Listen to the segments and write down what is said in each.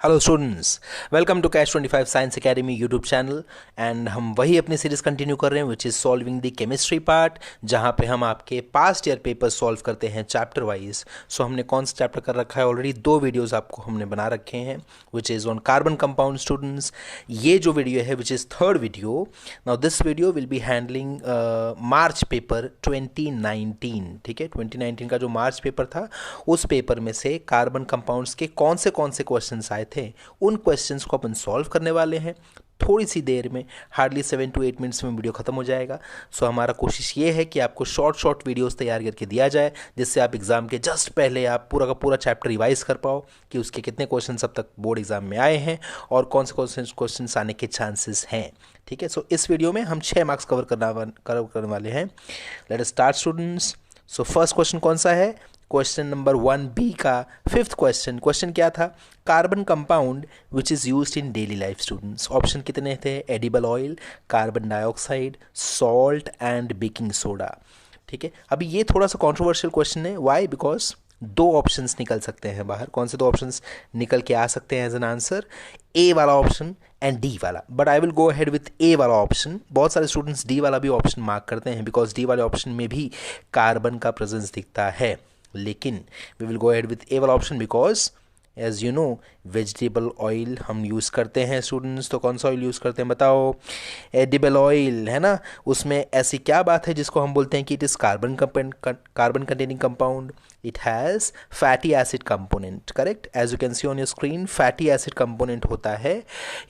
Hello students, welcome to cash 25 science academy YouTube channel. And हम वही अपनी series continue कर रहे हैं which is solving the chemistry part, जहाँ पे हम आपके पास्ट ईयर पेपर सॉल्व करते हैं चैप्टर वाइज। सो हमने कौन सा चैप्टर कर रखा है, ऑलरेडी 2 वीडियोज़ आपको हमने बना रखे हैं which is on carbon compound students. ये जो वीडियो है which is third video. Now this video will be handling March paper 2019। ठीक है, 2019 का जो मार्च पेपर था उस पेपर में से कार्बन कंपाउंड्स के कौन से क्वेश्चंस आए थे, उन क्वेश्चंस को अपन सॉल्व करने वाले हैं थोड़ी सी देर में। हार्डली 7 to 8 मिनट्स में वीडियो खत्म हो जाएगा। सो हमारा कोशिश ये है कि आपको शॉर्ट वीडियोस तैयार करके दिया जाए, जिससे आप एग्जाम के जस्ट पहले आप पूरा का पूरा चैप्टर रिवाइज कर पाओ कि उसके कितने क्वेश्चन अब तक बोर्ड एग्जाम में आए हैं और कौन से क्वेश्चन आने के चांसेस हैं। ठीक है, सो इस वीडियो में हम 6 मार्क्स कवर करने वाले हैं। Let us start students. So first question कौन सा है? क्वेश्चन नंबर 1B का 5th क्वेश्चन क्या था? Carbon compound which is used in daily life students. Option कितने थे? Edible oil, carbon dioxide, salt and baking soda. ठीक है, अभी ये थोड़ा सा कंट्रोवर्शियल क्वेश्चन है। व्हाई? बिकॉज 2 ऑप्शंस निकल सकते हैं बाहर। कौन से 2 ऑप्शंस निकल के आ सकते हैं एज एन आंसर? ए वाला ऑप्शन एंड डी वाला। But I will go ahead with A वाला ऑप्शन। बहुत सारे स्टूडेंट्स डी वाला भी ऑप्शन मार्क करते हैं बिकॉज डी वाले ऑप्शन में भी कार्बन का प्रेजेंस दिखता है, लेकिन we will go ahead with A वाला option because as you know vegetable oil हम यूज़ करते हैं स्टूडेंट्स। तो कौन सा ऑयल यूज़ करते हैं बताओ? एडिबल ऑयल, है ना। उसमें ऐसी क्या बात है जिसको हम बोलते हैं कि it is carbon containing compound? It has fatty acid component. Correct, as you can see on your screen fatty acid component होता है।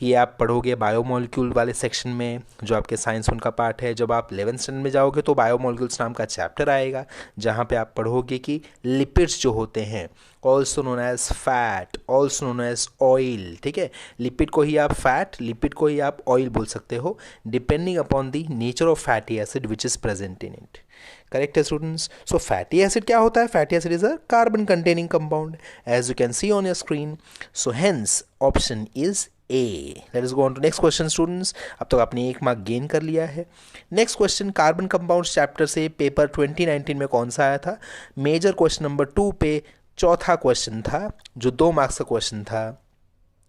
ये आप पढ़ोगे बायोमोलिक्यूल वाले सेक्शन में, जो आपके साइंस 1 का पार्ट है। जब आप 11th स्टैंडर्ड में जाओगे तो बायोमोलिक्यूल्स नाम का चैप्टर आएगा, जहाँ पे आप पढ़ोगे कि लिपिड्स जो होते हैं also known as fat, also known as oil. ठीक है, लिपिड को ही आप फैट, लिपिड को ही आप ऑयल बोल सकते हो, depending upon the nature of fatty acid which is present in it. Correct है स्टूडेंट्स। सो फैटी एसिड क्या होता है? Fatty acid is a carbon containing compound as you can see on your screen. So hence option is A. Let us go on to next question students. अब तक आपने 1 mark gain कर लिया है। Next question carbon compounds chapter से paper 2019 में कौन सा आया था? मेजर क्वेश्चन नंबर 2 पे चौथा क्वेश्चन था, जो 2 मार्क्स का क्वेश्चन था।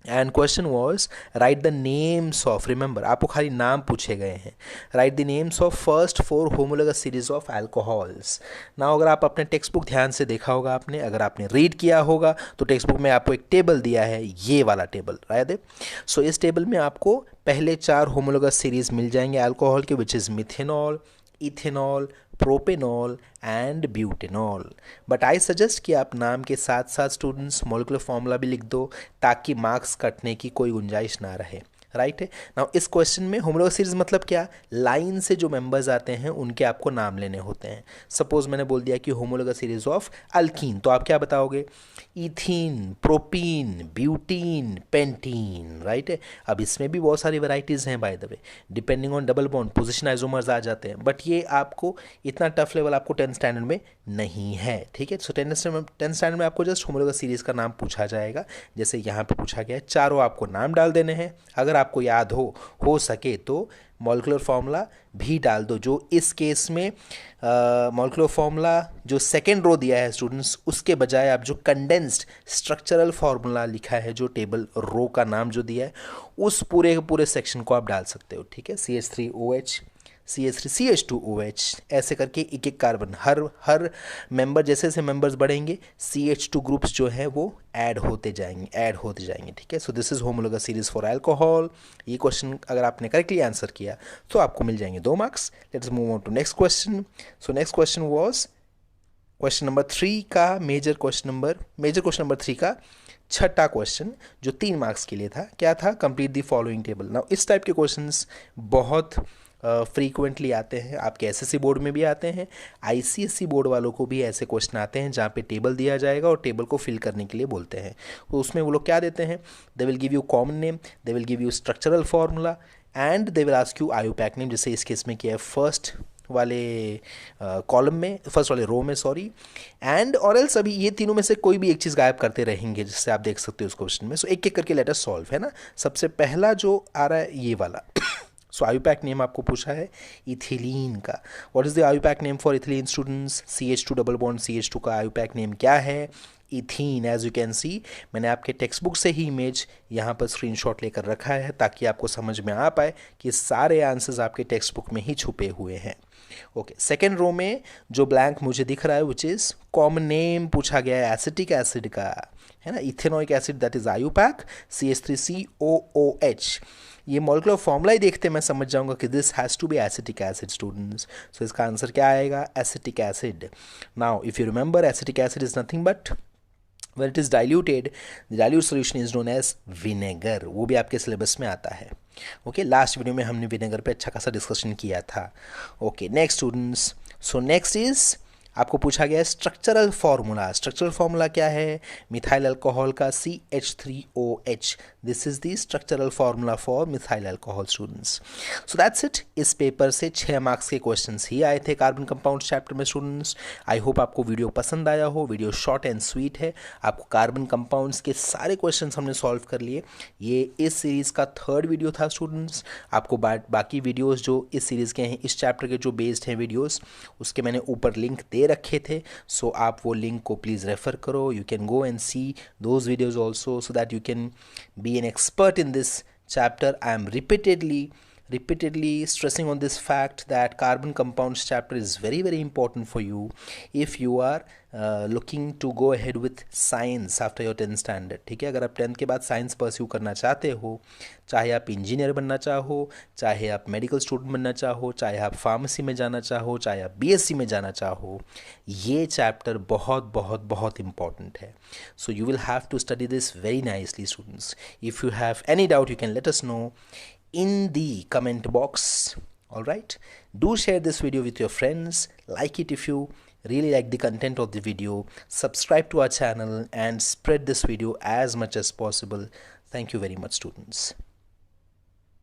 And question was right the names of, remember आपको खाली नाम पूछे गए हैं, right the names of first 4 homologous series of alcohols. ना अगर आप अपने टेक्स्ट बुक ध्यान से देखा होगा आपने, अगर आपने रीड किया होगा तो टेक्स्ट बुक में आपको एक टेबल दिया है, ये वाला टेबल, राइट। सो इस टेबल में आपको पहले 4 होमोलोगस सीरीज मिल जाएंगे अल्कोहल के, which is methanol, ethanol, propanol and butanol. But I suggest कि आप नाम के साथ साथ स्टूडेंट्स मॉलिक्यूलर फॉर्मूला भी लिख दो, ताकि मार्क्स कटने की कोई गुंजाइश ना रहे। राइट है ना। इस क्वेश्चन में होमोलोगस सीरीज मतलब क्या? लाइन से जो मेंबर्स आते हैं उनके आपको नाम लेने होते हैं। सपोज मैंने बोल दिया कि होमोलोगस सीरीज ऑफ अल्कीन, तो आप क्या बताओगे? Ethene, propene, butene, pentene. Right है। अब इसमें भी बहुत सारी वैरायटीज़ हैं by the way, depending on double bond position isomers आ जाते हैं, बट ये आपको इतना टफ लेवल आपको 10th स्टैंडर्ड में नहीं है। ठीक है, सो 10th स्टैंडर्ड में आपको जस्ट होमोलोगस सीरीज का नाम पूछा जाएगा, जैसे यहाँ पे पूछा गया है। चारों आपको नाम डाल देने हैं। अगर आपको याद हो सके तो मॉलिक्यूलर फार्मूला भी डाल दो, जो इस केस में मॉलिक्यूलर फार्मूला जो सेकेंड रो दिया है स्टूडेंट्स, उसके बजाय आप जो कंडेंस्ड स्ट्रक्चरल फार्मूला लिखा है, जो टेबल रो का नाम जो दिया है, उस पूरे के पूरे सेक्शन को आप डाल सकते हो। ठीक है, CH3OH, CH3CH2OH, ऐसे करके एक एक कार्बन, हर मेंबर जैसे जैसे मेंबर्स बढ़ेंगे CH2 ग्रुप्स जो है वो ऐड होते जाएंगे। ठीक है, so this is homologous series for alcohol. ये क्वेश्चन अगर आपने करेक्टली आंसर किया तो आपको मिल जाएंगे 2 marks. Let's move on to next question. So next question was question number 3 का मेजर क्वेश्चन नंबर 3 का छठा क्वेश्चन, जो 3 मार्क्स के लिए था। क्या था? Complete the following table. Now इस टाइप के क्वेश्चंस बहुत फ्रीक्वेंटली आते हैं, आपके एसएससी बोर्ड में भी आते हैं, आईसीएससी बोर्ड वालों को भी ऐसे क्वेश्चन आते हैं जहाँ पे टेबल दिया जाएगा और टेबल को फिल करने के लिए बोलते हैं। तो उसमें वो लोग क्या देते हैं? They will give you common name, they will give you structural formula and they will ask you IUPAC name, जैसे इस केस में किया है फर्स्ट वाले कॉलम में, फर्स्ट वाले रो में, सॉरी। एंड और एल्स अभी ये तीनों में से कोई भी एक चीज़ गायब करते रहेंगे, जिससे आप देख सकते हो उस क्वेश्चन में। सो एक एक करके लेट अस सॉल्व, है ना। सबसे पहला जो आ रहा है ये वाला सो आयुपैक नेम आपको पूछा है इथिलीन का। What is the IUPAC name for ethylene students? CH2 double bond CH2 का आयुपैक नेम क्या है? Ethene. As you can see, मैंने आपके टेक्स्ट बुक से ही इमेज यहाँ पर स्क्रीनशॉट लेकर रखा है ताकि आपको समझ में आ पाए कि सारे आंसर्स आपके टेक्स्ट बुक में ही छुपे हुए हैं। ओके, सेकेंड रो में जो ब्लैंक मुझे दिख रहा है विच इज़ कॉमन नेम पूछा गया है एसिटिक एसिड का, है ना, ethanoic acid, that is IUPAC CH3COOH। ये मॉलिक्यूलर फॉर्मूला ही देखते मैं समझ जाऊंगा कि this has to be acetic acid students. So इसका आंसर क्या आएगा? Acetic acid. Now if you remember, acetic acid is nothing but when it is diluted, the dilute solution is known as vinegar। वो भी आपके syllabus में आता है। Okay, last video में हमने विनेगर पे अच्छा खासा डिस्कशन किया था। Okay, next students, so next is आपको पूछा गया है स्ट्रक्चरल फार्मूला। स्ट्रक्चरल फार्मूला क्या है? मिथाइल अल्कोहल का CH3OH। This is the structural formula for methyl alcohol students. So that's it. इस पेपर से 6 मार्क्स के क्वेश्चंस ही आए थे कार्बन कंपाउंड चैप्टर में स्टूडेंट्स। आई होप आपको वीडियो पसंद आया हो। वीडियो शॉर्ट एंड स्वीट है। आपको कार्बन कंपाउंड्स के सारे क्वेश्चंस हमने सॉल्व कर लिए। ये इस सीरीज़ का 3rd वीडियो था स्टूडेंट्स। आपको बाकी वीडियोज़ जो इस सीरीज़ के हैं, इस चैप्टर के जो बेस्ड हैं वीडियोज़, उसके मैंने ऊपर लिंक दे रखे थे। सो आप वो लिंक को प्लीज़ रेफ़र करो। You can go and C those videos also so that you can be an expert in this chapter. I am repeatedly stressing on this fact that carbon compounds chapter is very very important for you if you are looking to go ahead with science after your 10th standard। ठीक है, अगर आप 10th के बाद science pursue करना चाहते हो, चाहे आप इंजीनियर बनना चाहो, चाहे आप मेडिकल स्टूडेंट बनना चाहो, चाहे आप फार्मेसी में जाना चाहो, चाहे आप BSc में जाना चाहो, ये चैप्टर बहुत बहुत बहुत इंपॉर्टेंट है। So you will have to study this very nicely students. If you have any doubt you can let us know in the comment box. All right, do share this video with your friends, like it if you really like the content of the video, subscribe to our channel and spread this video as much as possible. Thank you very much students.